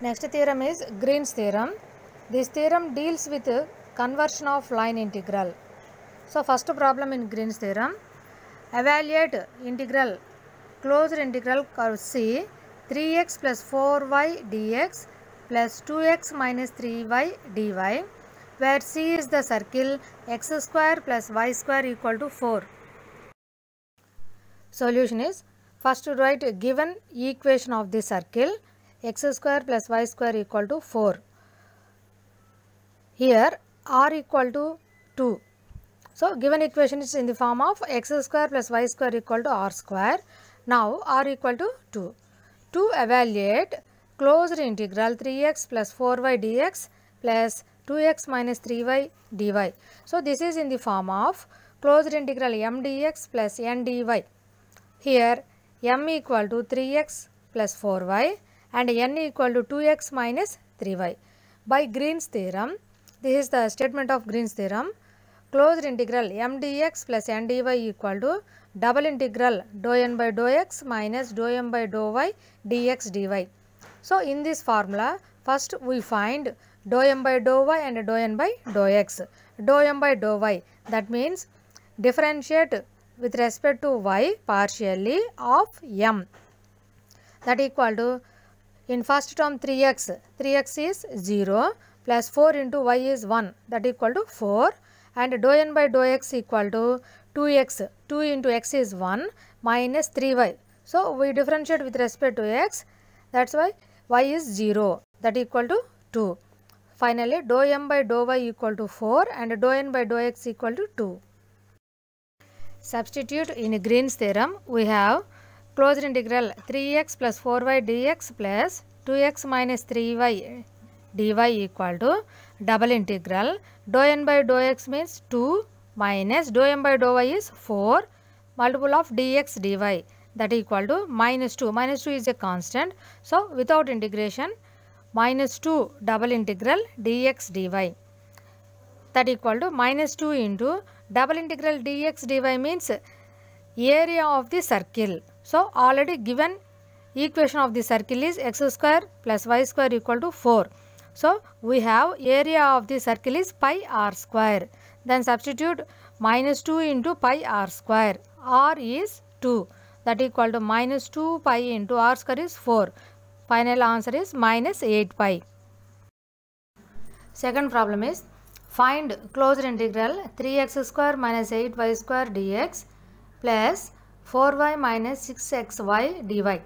Next theorem is Green's theorem. This theorem deals with conversion of line integral. So first problem in Green's theorem, evaluate integral closed integral curve C 3x plus 4y dx plus 2x minus 3y dy, where C is the circle x square plus y square equal to 4. Solution is, first write given equation of the circle x square plus y square equal to 4. Here r equal to 2. So given equation is in the form of x square plus y square equal to r square. Now r equal to 2. To evaluate closed integral 3x plus 4y dx plus 2x minus 3y dy. So this is in the form of closed integral m dx plus n dy. Here m equal to 3x plus 4y and n equal to 2x minus 3y. By Green's theorem, this is the statement of Green's theorem, closed integral m dx plus n dy equal to double integral dou n by dou x minus dou m by dou y dx dy. So in this formula, first we find dou m by dou y and dou n by dou x. Dou m by dou y, that means differentiate with respect to y partially of m, that equal to, in first term 3x is 0 plus 4 into y is 1, that equal to 4, and dou n by dou x equal to 2x, 2 into x is 1 minus 3y. So we differentiate with respect to x, that's why y is 0, that equal to 2. Finally dou m by dou y equal to 4 and dou n by dou x equal to 2. Substitute in Green's theorem, we have closed integral 3x plus 4y dx plus 2x minus 3y dy equal to double integral dou n by dou x means 2 minus dou m by dou y is 4 multiple of dx dy, that equal to minus 2. Minus 2 is a constant. So without integration, minus 2 double integral dx dy, that equal to minus 2 into double integral dx dy means area of the circle. So already given equation of the circle is x square plus y square equal to 4. So we have area of the circle is pi r square. Then substitute minus 2 into pi r square. R is 2, that equal to minus 2 pi into r square is 4. Final answer is minus 8 pi. Second problem is, find closed integral 3x square minus 8y square dx plus 4y minus 6xy dy.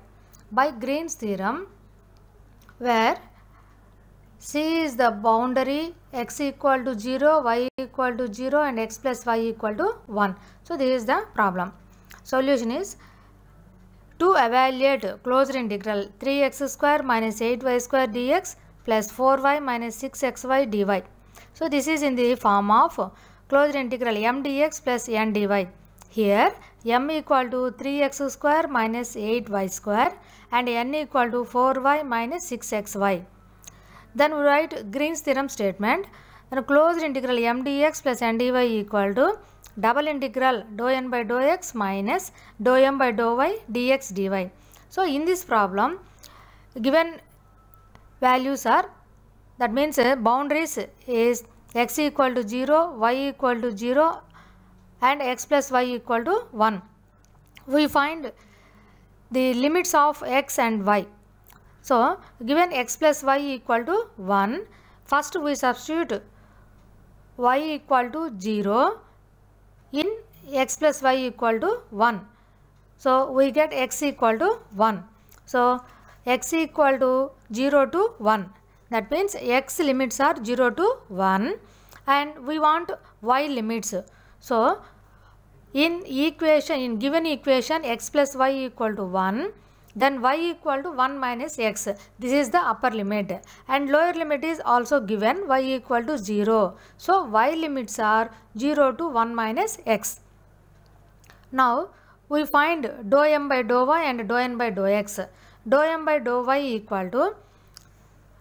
By Green's theorem, where C is the boundary, x equal to 0, y equal to 0 and x plus y equal to 1. So this is the problem. Solution is, to evaluate closed integral 3x square minus 8y square dx plus 4y minus 6xy dy. So this is in the form of closed integral m dx plus n dy. Here m equal to 3x square minus 8y square and n equal to 4y minus 6xy. Then we write Green's theorem statement. Then closed integral m dx plus n dy equal to double integral dou n by dou x minus dou m by dou y dx dy. So in this problem, given values are, that means boundaries is x equal to 0, y equal to 0 and x plus y equal to 1. We find the limits of x and y. So given x plus y equal to 1, first we substitute y equal to 0 in x plus y equal to 1. So we get x equal to 1. So x equal to 0 to 1. That means x limits are 0 to 1 and we want y limits. So in given equation x plus y equal to 1, then y equal to 1 minus x. This is the upper limit and lower limit is also given, y equal to 0. So y limits are 0 to 1 minus x. Now we find dou m by dou y and dou n by dou x. Dou m by dou y equal to,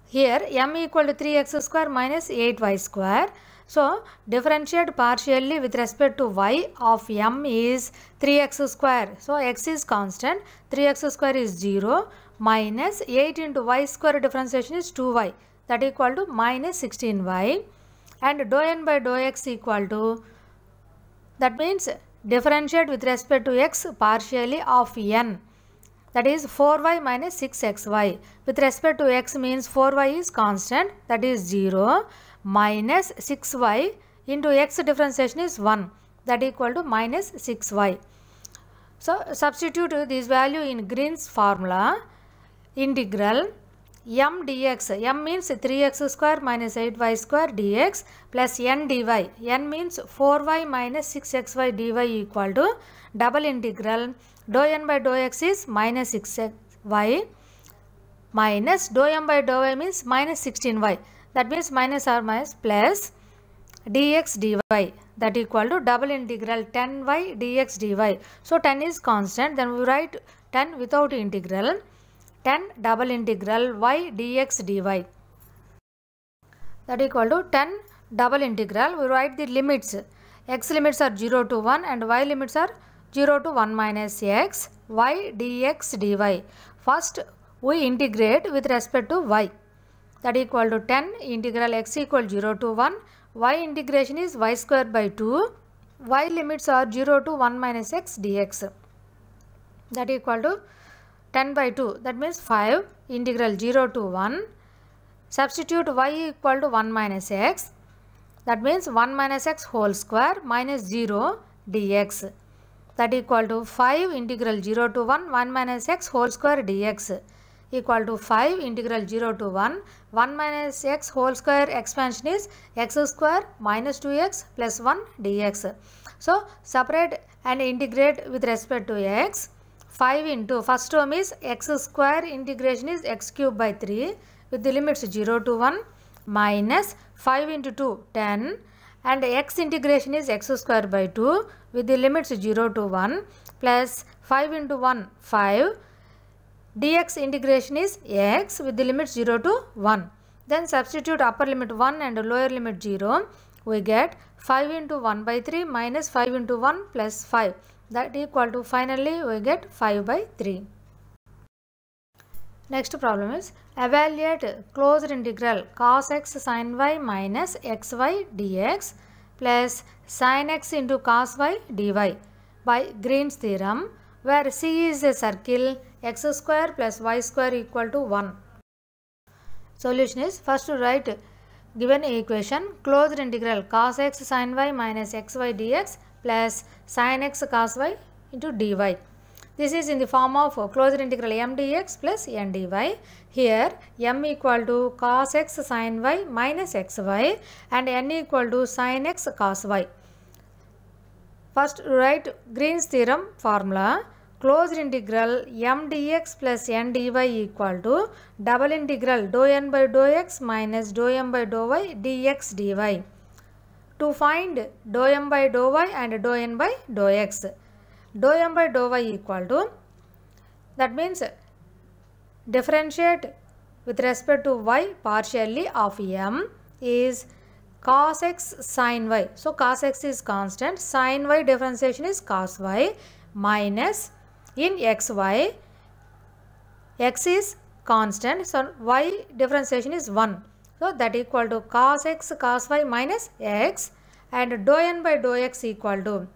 here m equal to 3x square minus 8y square. So differentiate partially with respect to y of m is 3x square. So x is constant, 3x square is 0 minus 8 into y square differentiation is 2y, that equal to minus 16y, and dou n by dou x equal to, that means differentiate with respect to x partially of n, that is 4y minus 6xy. With respect to x means 4y is constant, that is 0, minus 6y into x differentiation is 1, that equal to minus 6y. So substitute this value in Green's formula. Integral m dx, m means 3x square minus 8y square dx plus n dy, n means 4y minus 6xy dy equal to double integral dou n by dou x is minus 6y minus dou m by dou y means minus 16y, that means minus or minus plus dx dy, that equal to double integral 10y dx dy. So 10 is constant, then we write 10 without integral, 10 double integral y dx dy, that equal to 10 double integral. We write the limits. X limits are 0 to 1 and y limits are 0 to 1 minus x, y dx dy. First we integrate with respect to y, that equal to 10 integral x equal 0 to 1, y integration is y square by 2, y limits are 0 to 1 minus x dx, that equal to 10 by 2, that means 5 integral 0 to 1, substitute y equal to 1 minus x, that means 1 minus x whole square minus 0 dx, that equal to 5 integral 0 to 1, 1 minus x whole square dx equal to 5 integral 0 to 1, 1 minus x whole square expansion is x square minus 2x plus 1 dx. So separate and integrate with respect to x. 5 into first term is x square integration is x cube by 3 with the limits 0 to 1 minus 5 into 2 10 and x integration is x square by 2 with the limits 0 to 1 plus 5 into 1 5, dx integration is x with the limits 0 to 1. Then substitute upper limit 1 and lower limit 0. We get 5 into 1 by 3 minus 5 into 1 plus 5. That equal to finally we get 5 by 3. Next problem is evaluate closed integral cos x sin y minus xy dx plus sin x into cos y dy by Green's theorem, where C is a circle, x square plus y square equal to 1. Solution is, first to write given equation closed integral cos x sin y minus xy dx plus sin x cos y into dy. This is in the form of closed integral m dx plus n dy. Here m equal to cos x sin y minus xy and n equal to sin x cos y. First write Green's theorem formula. Closed integral m dx plus n dy equal to double integral dou n by dou x minus dou m by dou y dx dy. To find dou m by dou y and dou n by dou x. Dou m by dou y equal to, that means differentiate with respect to y partially of m is cos x sin y. So cos x is constant, sin y differentiation is cos y minus in xy, x is constant, so y differentiation is 1. So that equal to cos x cos y minus x and dou n by dou x equal to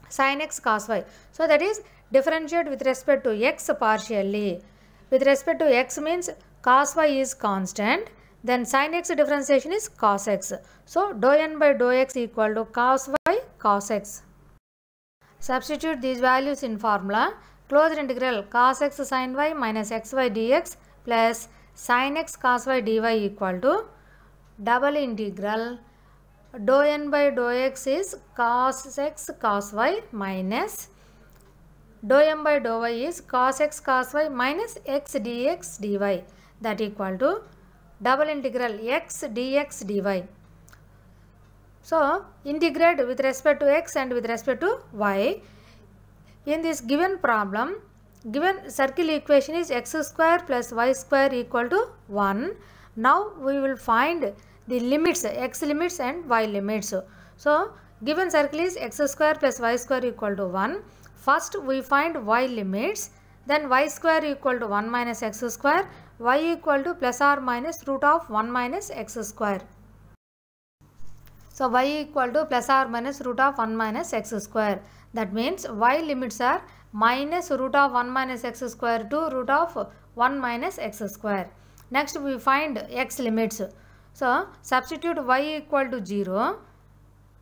sin x cos y. So that is differentiate with respect to x partially. With respect to x means cos y is constant, then sin x differentiation is cos x. So dou n by dou x equal to cos y cos x. Substitute these values in formula. Closed integral cos x sin y minus xy dx plus sin x cos y dy equal to double integral dou n by dou x is cos x cos y minus dou m by dou y is cos x cos y minus x dx dy, that equal to double integral x dx dy. So integrate with respect to x and with respect to y. In this given problem, given circle equation is x square plus y square equal to 1. Now we will find the limits, x limits and y limits. So given circle is x square plus y square equal to 1. First we find y limits. then y square equal to 1 minus x square, y equal to plus or minus root of 1 minus x square. So y equal to plus or minus root of 1 minus x square. That means y limits are minus root of 1 minus x square to root of 1 minus x square. Next we find x limits. So substitute y equal to 0,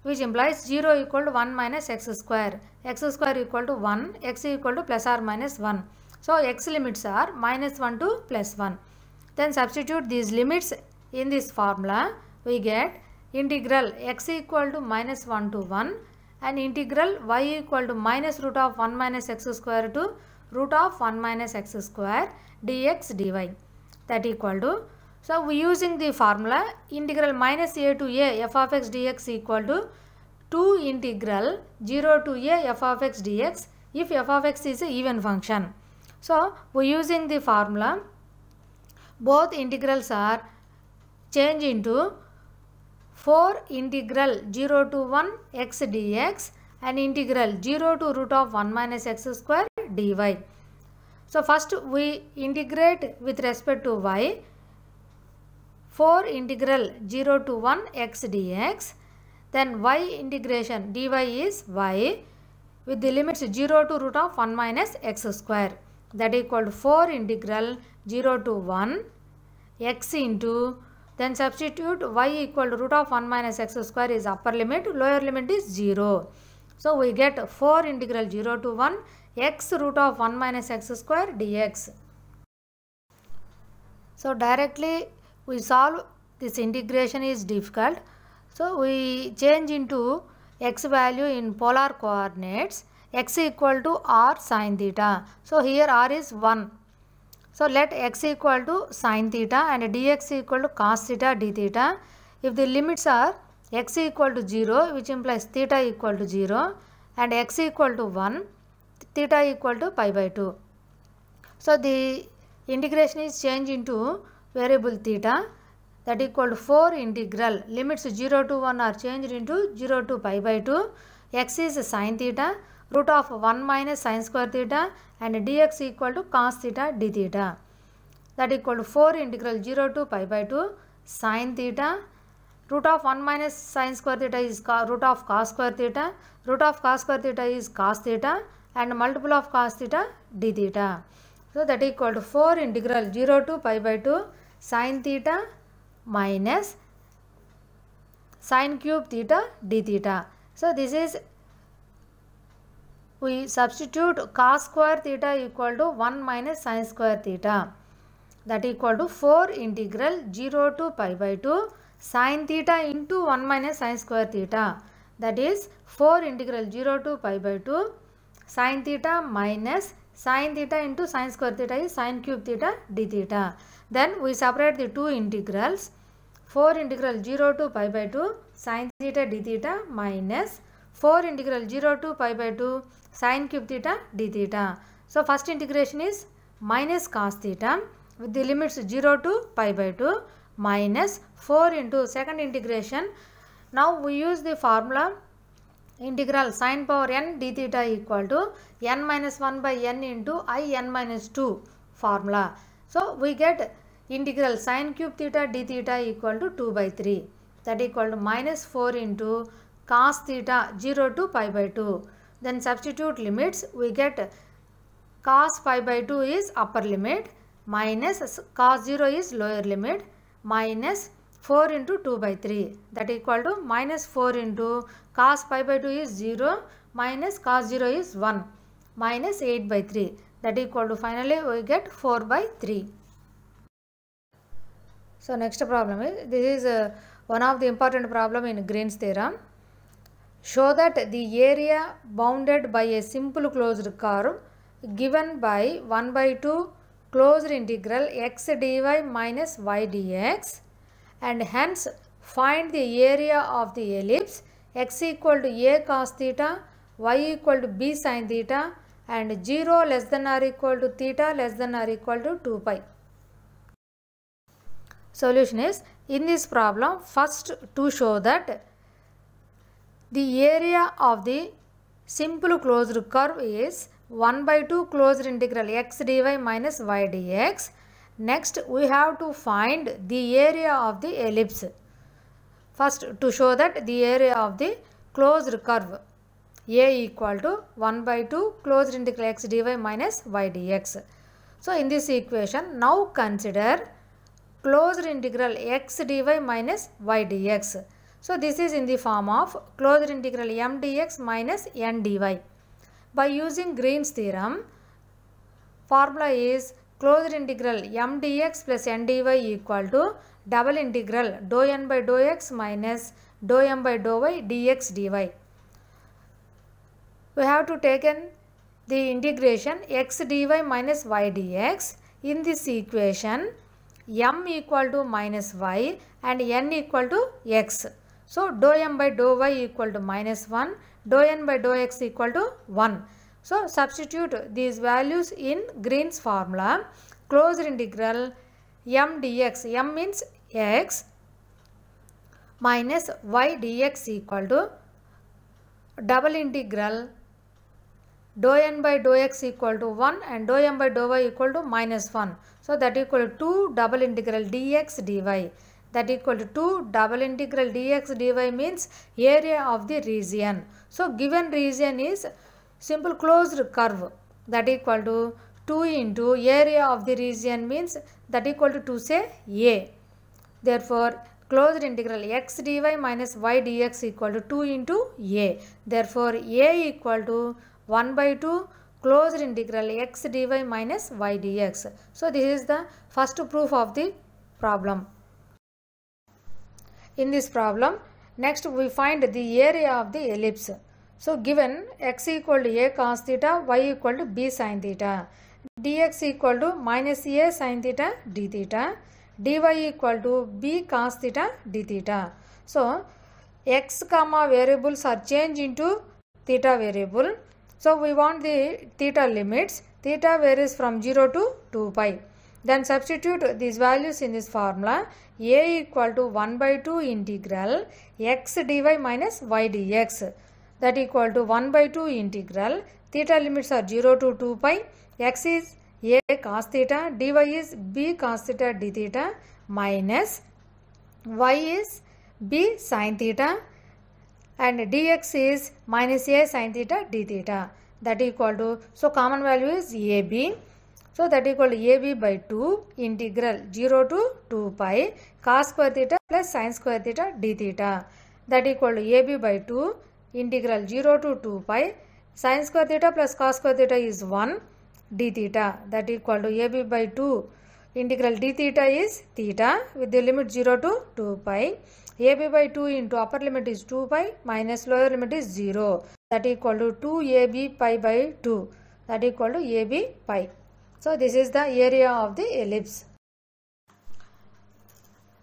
which implies 0 equal to 1 minus x square equal to 1, x equal to plus or minus 1. So x limits are minus 1 to plus 1. Then substitute these limits in this formula. We get integral x equal to minus 1 to 1 and integral y equal to minus root of 1 minus x square to root of 1 minus x square dx dy. That equal to, so we using the formula integral minus a to a f of x dx equal to 2 integral 0 to a f of x dx if f of x is an even function. So we using the formula, both integrals are changed into 4 integral 0 to 1 x dx and integral 0 to root of 1 minus x square dy. So first we integrate with respect to y, 4 integral 0 to 1 x dx, then y integration dy is y with the limits 0 to root of 1 minus x square, that equal to 4 integral 0 to 1 x into, then substitute y equal to root of 1 minus x square is upper limit, lower limit is 0. So we get 4 integral 0 to 1 x root of 1 minus x square dx. So directly we solve this, integration is difficult. So we change into x value in polar coordinates, x equal to r sin theta. So here r is 1. So let x equal to sin theta and dx equal to cos theta d theta. If the limits are x equal to 0, which implies theta equal to 0, and x equal to 1, theta equal to pi by 2. So the integration is changed into variable theta, that equal to 4 integral limits 0 to 1 are changed into 0 to pi by 2, x is sin theta, root of 1 minus sin square theta and dx equal to cos theta d theta, that equal to 4 integral 0 to pi by 2 sin theta, root of 1 minus sin square theta is root of cos square theta, root of cos square theta is cos theta and multiple of cos theta d theta. So that equal to 4 integral 0 to pi by 2 sin theta minus sin cube theta d theta. So this is, we substitute cos square theta equal to 1 minus sin square theta, that equal to 4 integral 0 to pi by 2 sin theta into 1 minus sin square theta, that is 4 integral 0 to pi by 2 sin theta minus sin theta into sin square theta is sin cube theta d theta. Then we separate the two integrals, 4 integral 0 to pi by 2 sin theta d theta minus 4 integral 0 to pi by 2 sin cube theta d theta. So first integration is minus cos theta with the limits 0 to pi by 2 minus 4 into second integration. Now we use the formula integral sin power n d theta equal to n minus 1 by n into I n minus 2 formula. So we get integral sin cube theta d theta equal to 2 by 3, that equal to minus 4 into cos theta 0 to pi by 2. Then substitute limits, we get cos pi by 2 is upper limit minus cos 0 is lower limit minus 4 into 2 by 3, that equal to minus 4 into cos pi by 2 is 0 minus cos 0 is 1 minus 8 by 3, that equal to finally we get 4 by 3. So next problem is, this is one of the important problem in Green's theorem. Show that the area bounded by a simple closed curve given by 1 by 2 closed integral x dy minus y dx, and hence find the area of the ellipse x equal to a cos theta, y equal to b sin theta and 0 less than or equal to theta less than or equal to 2 pi. Solution is, in this problem first to show that the area of the simple closed curve is 1 by 2 closed integral x dy minus y dx. Next we have to find the area of the ellipse. First, to show that the area of the closed curve a equal to 1 by 2 closed integral x dy minus y dx. So in this equation, now consider closed integral x dy minus y dx. So this is in the form of closed integral m dx minus n dy. By using Green's theorem, formula is closed integral m dx plus n dy equal to double integral dou n by dou x minus dou m by dou y dx dy. We have to take the integration x dy minus y dx. In this equation, m equal to minus y and n equal to x. So dou m by dou y equal to minus 1, dou n by dou x equal to 1. So substitute these values in Green's formula. Closed integral m dx, m means x, minus y dx equal to double integral dou n by dou x equal to 1 and dou m by dou y equal to minus 1. So that equal to 2 double integral dx dy. That equal to 2 double integral dx dy means area of the region. So given region is simple closed curve. That equal to 2 into area of the region means that equal to 2 say a. Therefore closed integral x dy minus y dx equal to 2 into a. Therefore a equal to 1 by 2 closed integral x dy minus y dx. So this is the first proof of the problem. In this problem, next we find the area of the ellipse. So given x equal to a cos theta, y equal to b sin theta, dx equal to minus a sin theta d theta, dy equal to b cos theta d theta. So x comma variables are changed into theta variable. So we want the theta limits. Theta varies from 0 to 2 pi. Then substitute these values in this formula. A equal to 1 by 2 integral x dy minus y dx. That equal to 1 by 2 integral. Theta limits are 0 to 2 pi. X is a cos theta. Dy is b cos theta d theta minus y is b sin theta. And dx is minus a sin theta d theta. That equal to, so common value is ab. So that equal to ab by 2 integral 0 to 2 pi cos square theta plus sin square theta d theta. That equal to ab by 2 integral 0 to 2 pi sin square theta plus cos square theta is 1 d theta. That equal to ab by 2 integral d theta is theta with the limit 0 to 2 pi. ab by 2 into upper limit is 2 pi minus lower limit is 0. That equal to 2ab pi by 2. That equal to ab pi. So this is the area of the ellipse.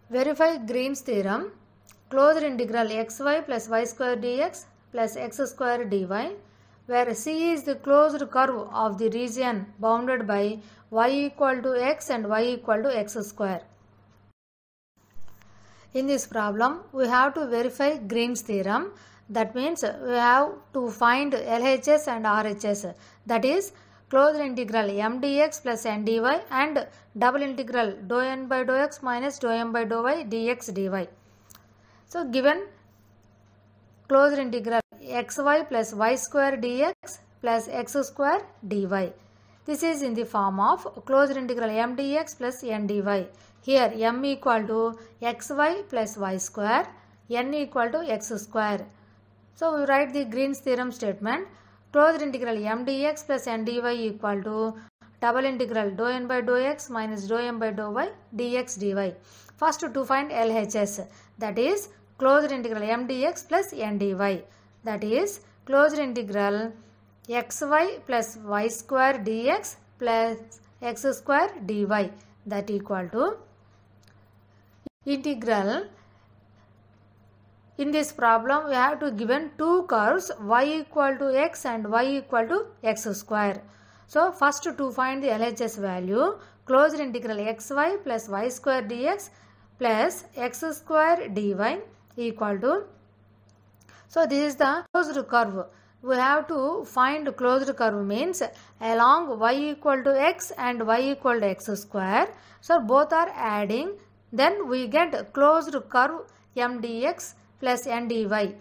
Verify Green's theorem. Closed integral xy plus y square dx plus x square dy, where C is the closed curve of the region bounded by y equal to x and y equal to x square. In this problem, we have to verify Green's theorem. That means we have to find LHS and RHS. That is closed integral m dx plus n dy and double integral dou n by dou x minus dou m by dou y dx dy. So given closed integral xy plus y square dx plus x square dy. This is in the form of closed integral m dx plus n dy. Here m equal to xy plus y square, n equal to x square. So we write the Green's theorem statement. Closed integral m dx plus n dy equal to double integral dou n by dou x minus dou m by dou y dx dy. First to find LHS, that is closed integral m dx plus n dy. That is closed integral xy plus y square dx plus x square dy. That equal to integral. In this problem, we have to given two curves y equal to x and y equal to x square. So first to find the LHS value, closed integral xy plus y square dx plus x square dy equal to, so this is the closed curve. we have to find closed curve means along y equal to x and y equal to x square. So both are adding, then we get closed curve m dx plus n dy.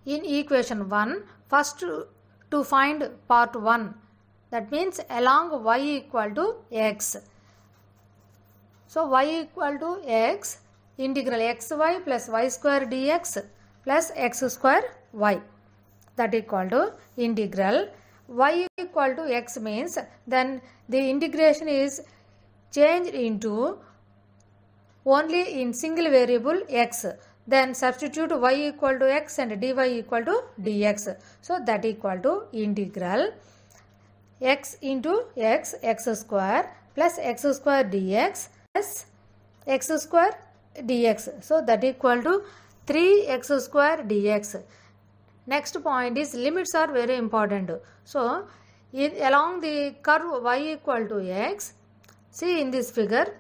In equation 1, first to find part 1, that means along y equal to x. So y equal to x, integral xy plus y square dx plus x square y, that equal to integral y equal to x means then the integration is changed into only in single variable x. Then substitute y equal to x and dy equal to dx. So that equal to integral x into x, x square plus x square dx plus x square dx. So that equal to 3x square dx. Next point is limits are very important. So along the curve y equal to x, see in this figure,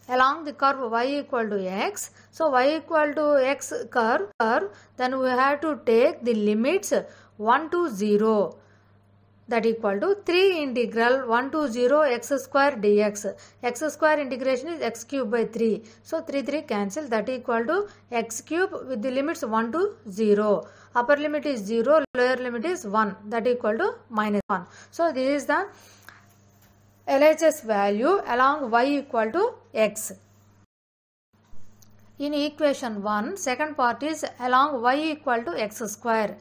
along the curve y equal to x, so y equal to x curve, then we have to take the limits 1 to 0, that equal to 3 integral 1 to 0 x square dx. X square integration is x cube by 3. So 3 cancel, that equal to x cube with the limits 1 to 0. Upper limit is 0, lower limit is 1, that equal to minus 1. So this is the LHS value along y equal to x. In equation 1, second part is along y equal to x square.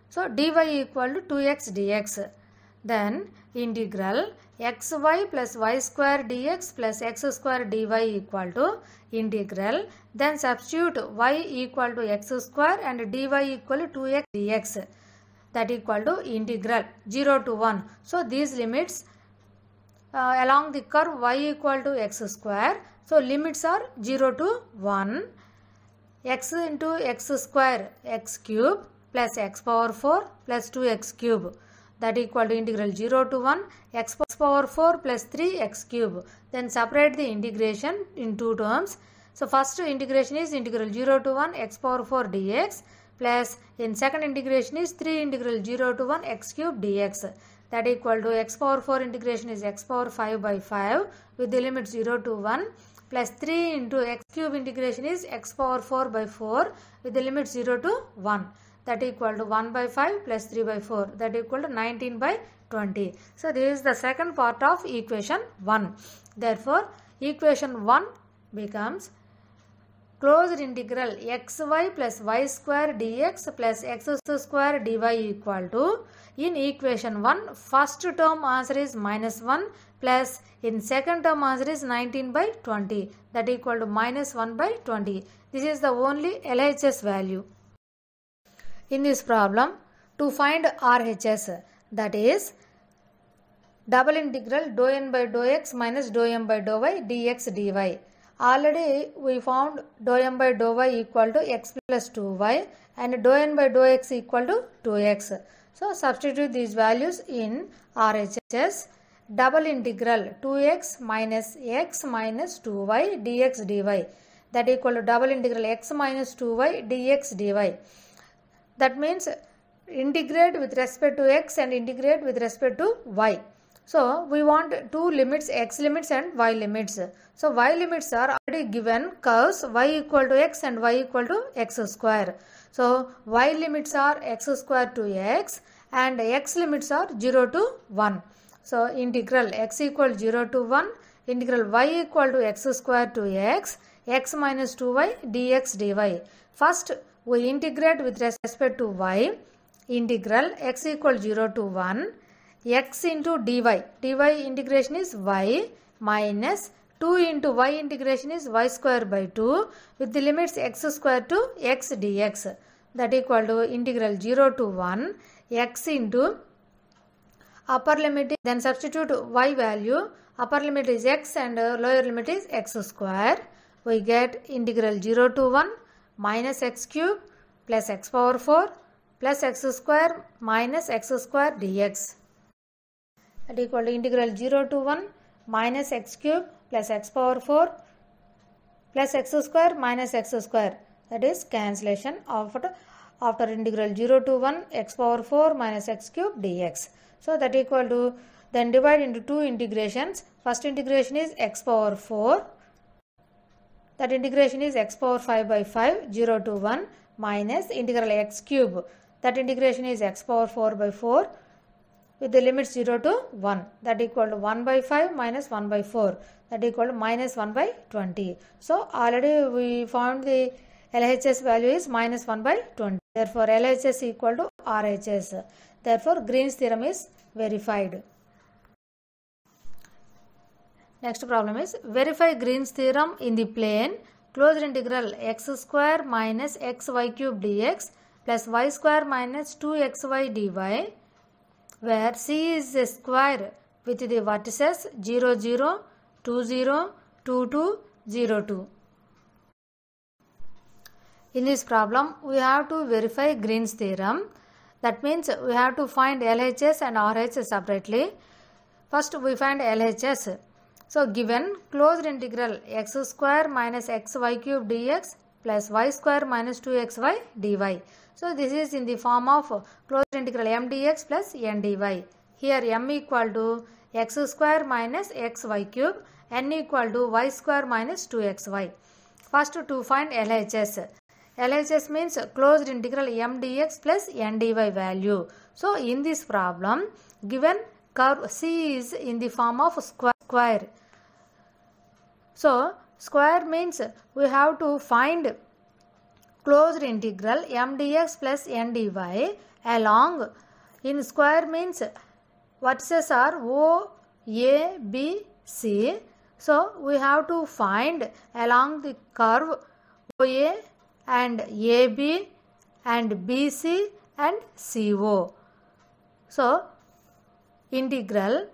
So dy equal to 2x dx. Then integral xy plus y square dx plus x square dy equal to integral. Then substitute y equal to x square and dy equal to 2x dx. That equal to integral 0 to 1. So these limits along the curve y equal to x square. So limits are 0 to 1. X into x square x cube plus x power 4 plus 2x cube, that equal to integral 0 to 1 x power 4 plus 3x cube. Then separate the integration in two terms. So first integration is integral 0 to 1 x power 4 dx plus in second integration is 3 integral 0 to 1 x cube dx. That equal to x power 4 integration is x power 5 by 5 with the limit 0 to 1 plus 3 into x cube integration is x power 4 by 4 with the limit 0 to 1. That equal to 1 by 5 plus 3 by 4, that equal to 19 by 20. So this is the second part of equation 1. Therefore equation 1 becomes closed integral xy plus y square dx plus x square dy equal to, in equation 1 first term answer is minus 1 plus in second term answer is 19 by 20, that equal to minus 1 by 20. This is the only LHS value. In this problem, to find RHS, that is double integral dou n by dou x minus dou m by dou y dx dy. Already we found dou m by dou y equal to x plus 2y and dou n by dou x equal to 2x. So substitute these values in RHS. Double integral 2x minus x minus 2y dx dy, that equal to double integral x minus 2y dx dy. That means integrate with respect to x and integrate with respect to y. So we want two limits, x limits and y limits. So y limits are already given, curves y equal to x and y equal to x square. So y limits are x square to x and x limits are 0 to 1. So integral x equal 0 to 1, integral y equal to x square to x minus 2y dx dy. First we integrate with respect to y, integral x equal 0 to 1, x into dy, dy integration is y minus 2 into y integration is y square by 2 with the limits x square to x dx, that equal to integral 0 to 1 x into upper limit, then substitute y value, upper limit is x and lower limit is x square. We get integral 0 to 1 minus x cube plus x power 4 plus x square minus x square dx, that equal to integral 0 to 1 minus x cube plus x power 4 plus x square minus x square, that is cancellation of after integral 0 to 1 x power 4 minus x cube dx. So that equal to, then divide into two integrations. First integration is x power 4, that integration is x power 5 by 5 0 to 1 minus integral x cube, that integration is x power 4 by 4 with the limits 0 to 1, that equal to 1 by 5 minus 1 by 4, that equal to minus 1 by 20. So already we found the LHS value is minus 1 by 20. Therefore LHS equal to RHS. Therefore Green's theorem is verified. Next problem is verify Green's theorem in the plane closed integral x square minus xy cube dx plus y square minus 2xy dy, where C is a square with the vertices 0, 0, 2, 0, 2, 2, 0, 2. In this problem, we have to verify Green's theorem. That means we have to find LHS and RHS separately. First, we find LHS. So, given closed integral x square minus xy cube dx plus y square minus 2xy dy. So, this is in the form of closed integral m dx plus n dy. Here m equal to x square minus xy cube, n equal to y square minus 2xy. First, to find LHS. LHS means closed integral m dx plus n dy value. So, in this problem, given curve C is in the form of square. So, square means we have to find closed integral m dx plus n dy along, in square means vertices are O, A, B, C. So, we have to find along the curve OA and AB and BC and CO. So, integral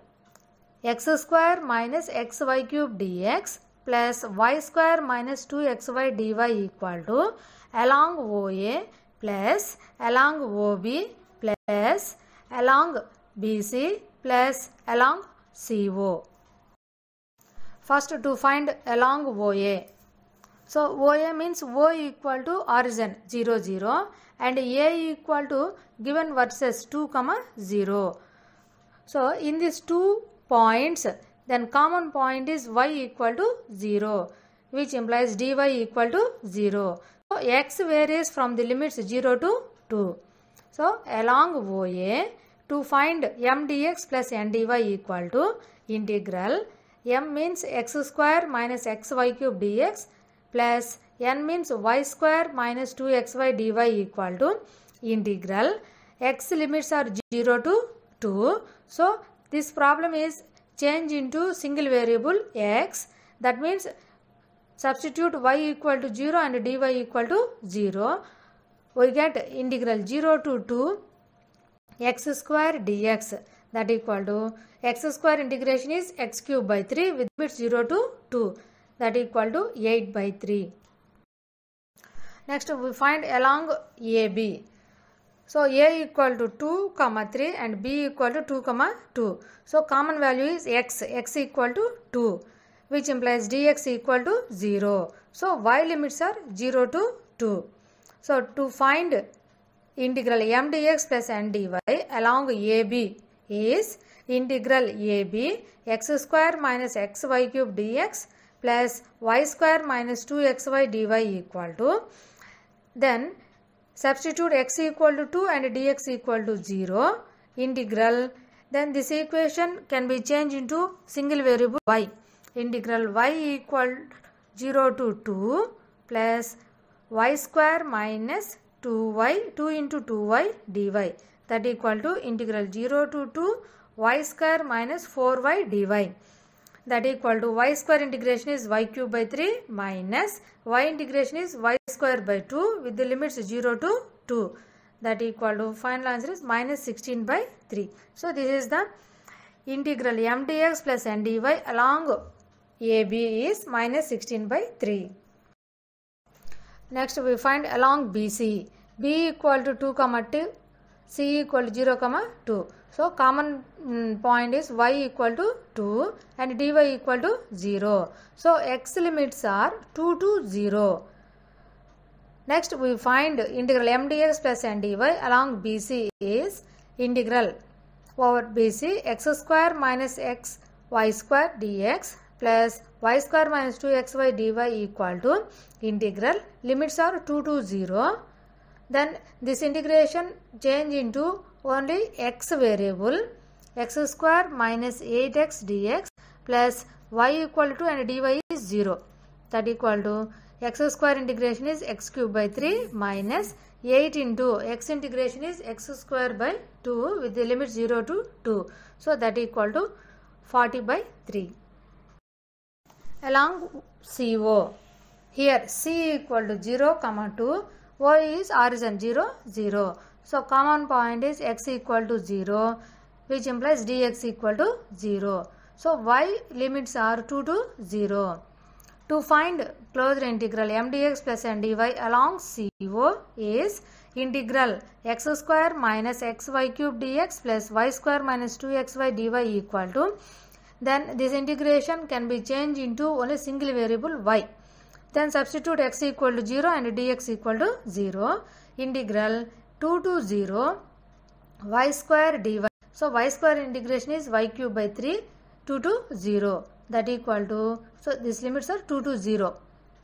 x square minus xy cube dx plus y square minus 2xy dy equal to along OA plus along OB plus along BC plus along CO. First, to find along OA. So, OA means O equal to origin 0, 0 and A equal to given vertices 2, 0. So, in these 2 points, then common point is y equal to 0, which implies dy equal to 0. So, x varies from the limits 0 to 2. So, along OA, to find m dx plus n dy equal to integral m means x square minus xy cube dx plus n means y square minus 2xy dy equal to integral x limits are 0 to 2. So, this problem is change into single variable x. That means substitute y equal to 0 and dy equal to 0. We get integral 0 to 2 x square dx, that equal to x square integration is x cube by 3 with limits 0 to 2, that equal to 8 by 3. Next we find along AB. So, A equal to 2, 3 and B equal to 2, 2. So, common value is x equal to 2, which implies dx equal to 0. So, y limits are 0 to 2. So, to find integral m dx plus n dy along AB is integral AB x square minus xy cube dx plus y square minus 2xy dy equal to, then substitute x equal to 2 and dx equal to 0, integral, then this equation can be changed into single variable y. Integral y equal 0 to 2 plus y square minus 2y, 2 into 2y dy, that equal to integral 0 to 2 y square minus 4y dy, that equal to y square integration is y cube by 3 minus y integration is y square by 2 with the limits 0 to 2, that equal to final answer is minus 16 by 3. So, this is the integral m dx plus n dy along AB is minus 16 by 3. Next we find along BC. B equal to 2, 2, C equal to 0, 2. So, common point is y equal to 2 and dy equal to 0. So, x limits are 2 to 0. Next we find integral m dx plus n dy along BC is integral over BC x square minus x y square dx plus y square minus 2xy dy equal to integral limits are 2 to 0. Then this integration change into only x variable x square minus 8x dx plus y equal to and dy is 0. That equal to x square integration is x cube by 3 minus 8 into x integration is x square by 2 with the limit 0 to 2. So that equal to 40 by 3. Along CO, here C equal to 0, 2, O is origin 0, 0. So common point is x equal to 0, which implies dx equal to 0. So y limits are 2 to 0. To find closed integral m dx plus n dy along CO is integral x square minus xy cube dx plus y square minus 2xy dy equal to, then this integration can be changed into only single variable y. Then substitute x equal to 0 and dx equal to 0. Integral 2 to 0 y square dy. So y square integration is y cube by 3, 2 to 0. That equal to, so these limits are 2 to 0.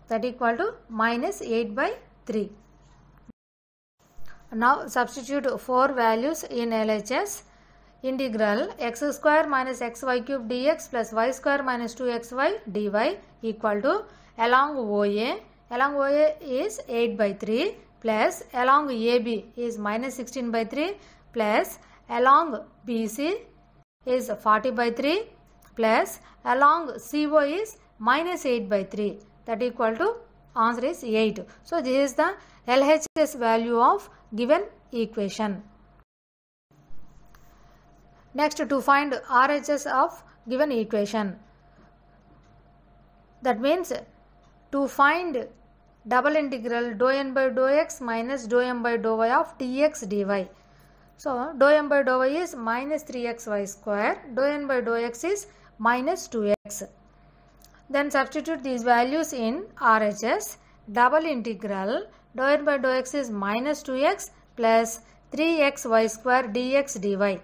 That equal to minus 8 by 3. Now substitute 4 values in LHS. Integral x square minus xy cube dx plus y square minus 2xy dy equal to along OA. Along OA is 8 by 3 plus along AB is minus 16 by 3 plus along BC is 40 by 3 plus along CO is minus 8 by 3. That equal to answer is 8. So this is the LHS value of given equation. Next, to find RHS of given equation. That means to find double integral dou n by dou x minus dou m by dou y of dx dy. So dou m by dou y is minus 3xy square, dou n by dou x is minus 2x. Then substitute these values in RHS. Double integral dou n by dou x is minus 2x plus 3xy square dx dy.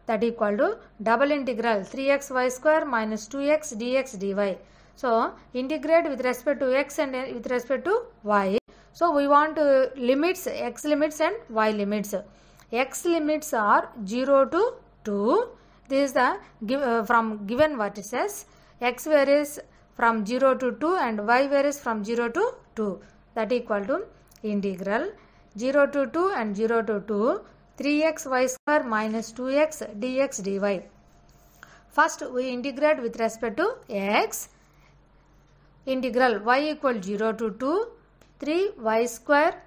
That equal to double integral 3xy square minus 2x dx dy. So integrate with respect to x and with respect to y. So we want limits, x limits and y limits. X limits are 0 to 2. This is the from given vertices. X varies from 0 to 2 and y varies from 0 to 2. That equal to integral 0 to 2 and 0 to 2 3x y square minus 2x dx dy. First we integrate with respect to x. Integral y equal 0 to 2 3y square.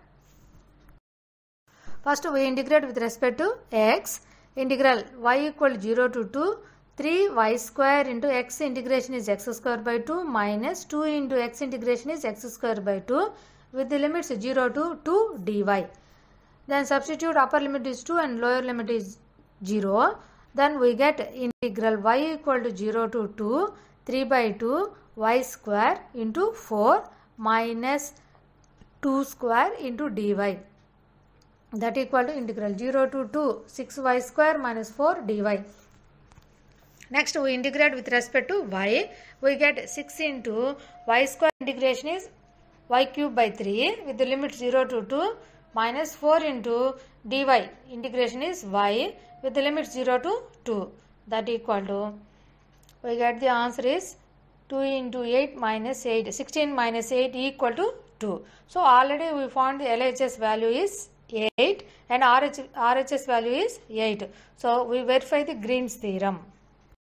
First we integrate with respect to x. Integral y equal 0 to 2 3y square into x integration is x square by 2 minus 2 into x integration is x square by 2 with the limits 0 to 2 dy. Then substitute upper limit is 2 and lower limit is 0. Then we get integral y equal to 0 to 2 3 by 2 y square into 4 minus 2 square into dy. That equal to integral 0 to 2 6y square minus 4 dy. Next we integrate with respect to y. We get 6 into y square integration is y cube by 3 with the limit 0 to 2 minus 4 into dy integration is y with the limit 0 to 2. That equal to, we get the answer is 2 into 8 minus 8, 16 minus 8 equal to 2. So already we found the LHS value is 8 and RHS value is 8. So we verify the Green's theorem.